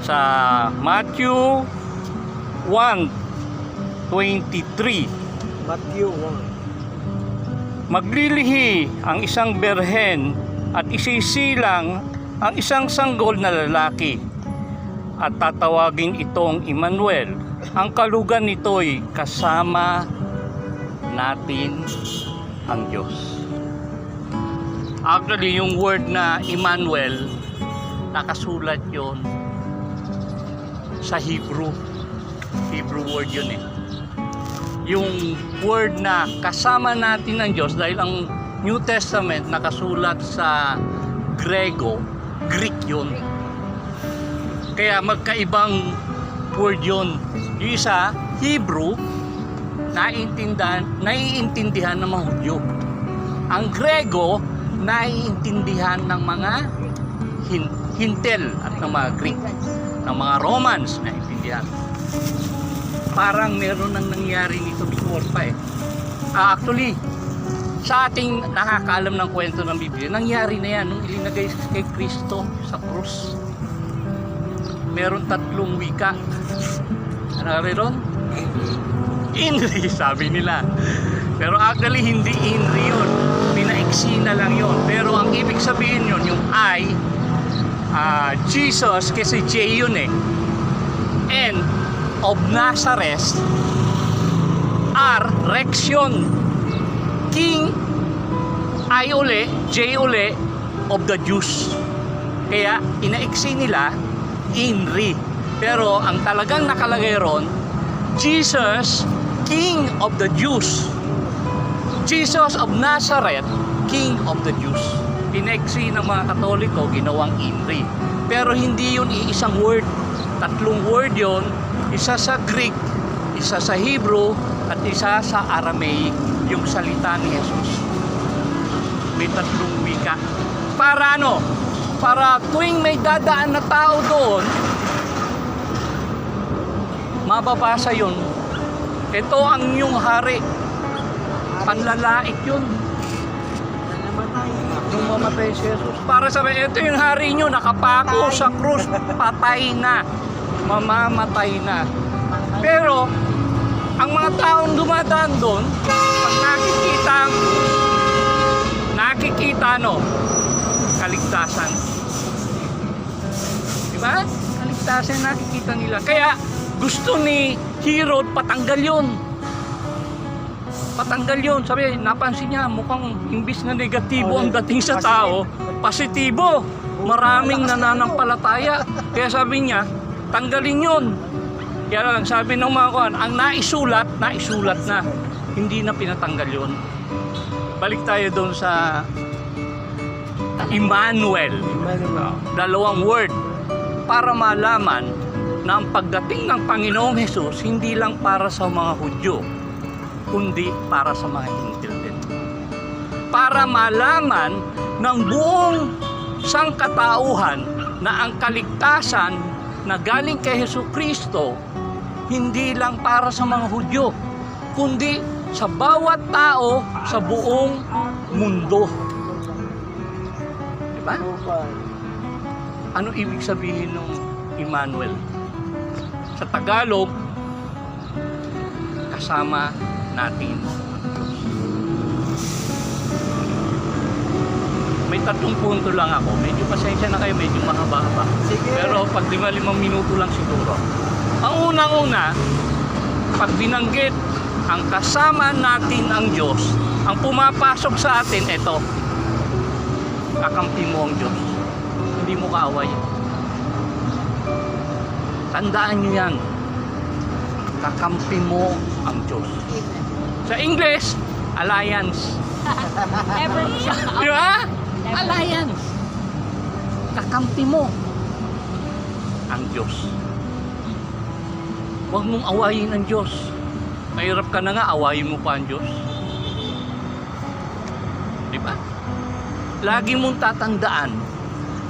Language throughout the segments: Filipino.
sa Matthew 1:23. Matthew 1. Maglilihi ang isang berhen at isisilang ang isang sanggol na lalaki at tatawagin itong Emmanuel. Ang kalugan nito'y kasama natin ang Diyos. Actually, yung word na Emmanuel, nakasulat yon sa Hebrew word yun eh. Yung word na kasama natin ng Diyos, dahil ang New Testament nakasulat sa Greek yun. Kaya magkaibang word yun. Yung isa, Hebrew, naiintindihan ng mga Hudyo. Ang Grego, naiintindihan ng mga Hintel at ng mga Greek, ng mga Romans, naiintindihan. Parang meron nang nangyari nito before pa eh. Actually, sa ating nakakaalam ng kwento ng Biblia, nangyari na yan nung ilinagay kay Kristo sa krus. Meron 3 wika. Ano ron? Inri, sabi nila. Pero actually, hindi Inri yun. Pinaiksi na lang yun. Pero ang ibig sabihin yun, yung I, Jesus, kasi J yun eh. And of Nazareth, R, Rection, King, I uli, J uli, of the Jews. Kaya inaiksi nila Inri. Pero ang talagang nakalagay ron, Jesus, King of the Jews. Jesus of Nazareth, King of the Jews. Inaiksi ng mga Katoliko, ginawang Inri. Pero hindi yun iisang word. 3 word yun. Isa sa Greek, isa sa Hebrew, at isa sa Aramaic, yung salita ni Jesus. May 3 wika. Para ano? Para tuwing may dadaan na tao doon, mababasa yun. Ito ang inyong hari. Panlalaik yun. Nung mamatay si Jesus. Para sabihin, ito yung hari nyo, nakapako sa krus, patay na. Mamamatay na. Pero ang mga taong dumadaan doon, pag nakikita no, kaligtasan. Diba? Kaligtasan nakikita nila. Kaya gusto ni Herod patanggal yun. Patanggal yun. Sabi, napansin niya, mukhang imbis na negatibo ang dating sa tao, positibo. Maraming nananampalataya. Kaya sabi niya, tanggalin yun. Kaya lang sabi ng mga kuhan, ang naisulat na. Hindi na pinatanggal yun. Balik tayo doon sa Emmanuel. 2 word. Para malaman na ang pagdating ng Panginoong Hesus, hindi lang para sa mga Hudyo, kundi para sa mga Hintil din. Para malaman ng buong sangkatauhan na ang kaligtasan na galing kay Hesukristo hindi lang para sa mga Hudyo, kundi sa bawat tao sa buong mundo. Diba? Ano ibig sabihin ng Emmanuel? Sa Tagalog, kasama natin. May 3 punto lang ako. Medyo pasensya na kayo, medyo mahaba-haba. Pero pag 5 minuto lang siguro. Ang unang-una, pag binanggit ang kasama natin ang Diyos, ang pumapasok sa atin, ito, kakampi mo ang Diyos. Hindi mo kaaway. Tandaan nyo yan. Kakampi mo ang Diyos. Sa English, alliance. Di ba? Alliance. Kakampi mo ang Diyos. Huwag mong awayin ang Diyos. Mahirap ka na nga, awayin mo pa ang Diyos. Di ba? Lagi mong tatandaan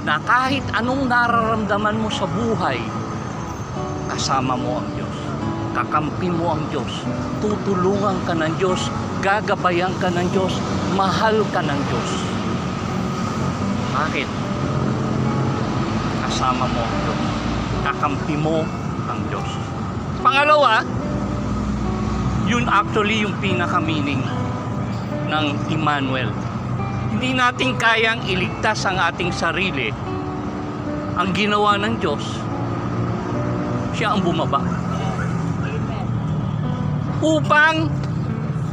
na kahit anong nararamdaman mo sa buhay, kasama mo ang Diyos. Kakampi mo ang Diyos. Tutulungan ka ng Diyos. Gagabayan ka ng Diyos. Mahal ka ng Diyos. Bakit? Kasama mo ang Diyos. kakampi mo ang Diyos. Pangalawa, yun actually yung pinaka-meaning ng Emmanuel. Hindi natin kayang iligtas ang ating sarili. Ang ginawa ng Diyos, siya ang bumaba. Upang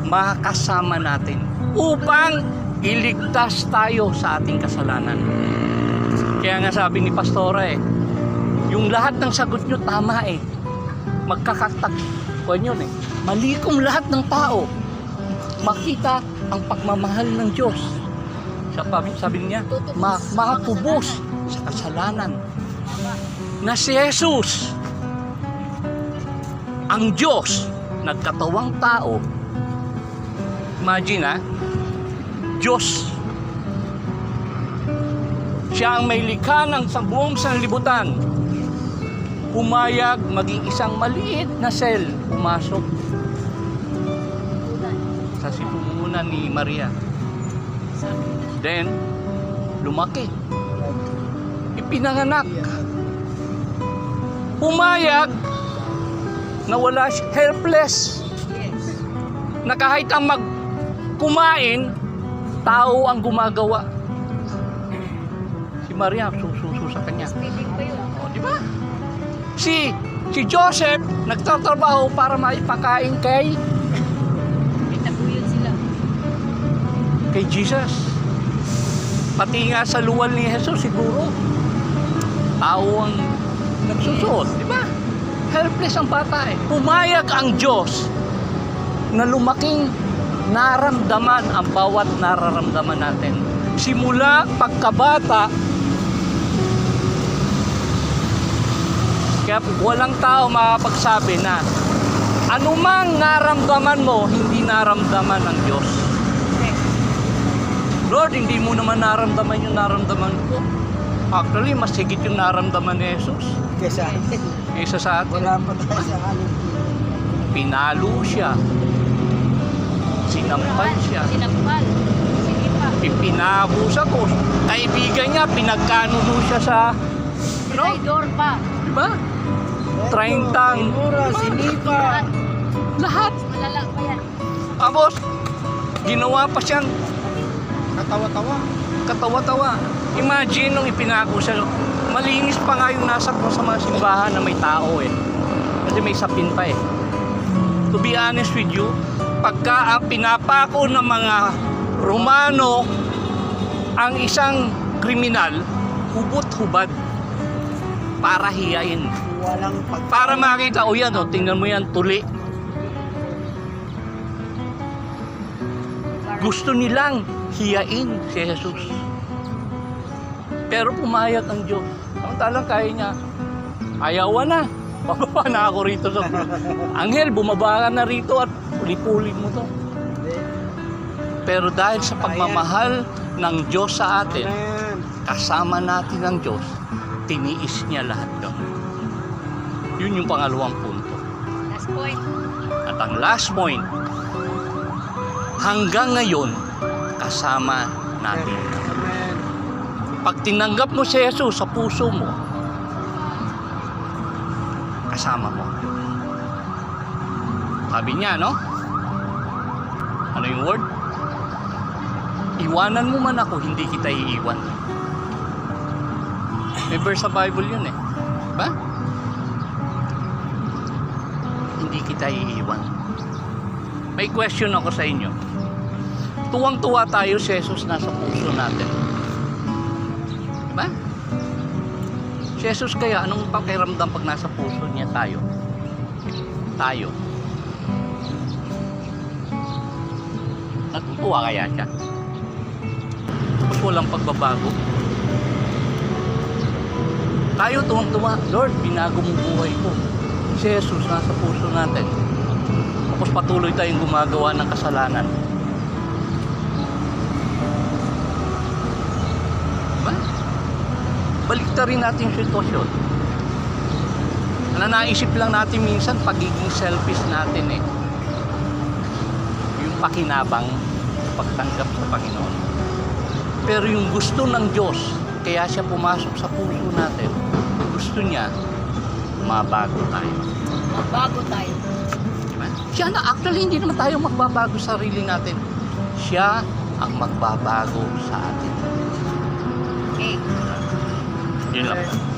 makasama natin. Upang iligtas tayo sa ating kasalanan. Kaya nga sabi ni Pastora yung lahat ng sagot nyo tama magkakatag. Kuwan yun malikom lahat ng tao. Makita ang pagmamahal ng Diyos. Sabi niya, makatubos sa kasalanan. Na si Jesus, ang Diyos, nagkatawang tao. Imagine Diyos. Siya ang may likha ng sa buong sanlibutan. Pumayag maging isang maliit na cell pumasok sa sinuunan ni Maria. Then, lumaki. Ipinanganak. Pumayag na wala siya, helpless. Na kahit ang kumain, tao ang gumagawa. Si Maria, sususo sa kanya. O, di ba? Si Joseph, nagtatrabaho para maipakain kay Jesus. Pati nga sa luwal ni Jesus, siguro, tao ang nagsusuot. Di ba? Helpless ang bata Pumayag ang Diyos na lumaking naramdaman ang bawat nararamdaman natin. Simula pagkabata, kaya walang tao makapagsabi na anumang naramdaman mo, hindi naramdaman ng Diyos. Lord, hindi mo naman naramdaman yung naramdaman ko. Actually, mas higit yung naramdaman ni Jesus. Kaysa sa atin. Wala pa tayo sa alam. Pinalo siya. Sinampal siya. Ipinabos ako. Kaibigan niya, pinagkanuno siya sa Traidor pa. Diba? 30. Mura, sinipa. Lahat. Malala pa yan. Tapos, ginawa pa siyang Katawa-tawa. Imagine nung ipinako siya. Malinis pa nga yung nasa sa mga simbahan na may tao Kasi may sapin pa To be honest with you, pagka ang pinapako ng mga Romano ang isang kriminal, hubot-hubad para hiyain. Walang Para makita, yan tingnan mo yan, tuli. Gusto nilang hiyain si Jesus. Pero pumayag ang Diyos. Samantalang kaya niya, ayawan na. Bababa na ako rito sa Anghel, bumaba ka na rito at puli-puli mo to. Pero dahil sa pagmamahal ng Diyos sa atin, kasama natin ang Diyos, tiniis niya lahat yun. Yun yung pangalawang punto. Last point. At ang last point, hanggang ngayon, kasama natin. Amen. Pag tinanggap mo si Jesus sa puso mo, kasama mo. Sabi niya, no? Ano yung word? Iwanan mo man ako, hindi kita iiwan. May verse sa Bible yun Diba? Hindi kita iiwan. May question ako sa inyo. Tuwang-tuwa tayo si Jesus nasa puso natin. Diba? Si Jesus kaya, anong pakiramdam pag nasa puso niya tayo? Tayo. Natutuwa kaya siya? Tapos walang pagbabago. Tayo tuwang-tuwa, Lord, binago mo buhay ko. Si Jesus nasa puso natin. Tapos patuloy tayong gumagawa ng kasalanan. Diba? Baliktarin natin yung sitwasyon. Naisip lang natin minsan pagiging selfish natin yung pakinabang, pagtanggap sa Panginoon. Pero yung gusto ng Diyos, kaya siya pumasok sa puso natin, gusto niya mabago tayo. Magbago tayo. Diba? Siya na, actually, hindi naman tayo magbabago sa sarili natin. Siya ang magbabago sa atin. Okay. Yun lang.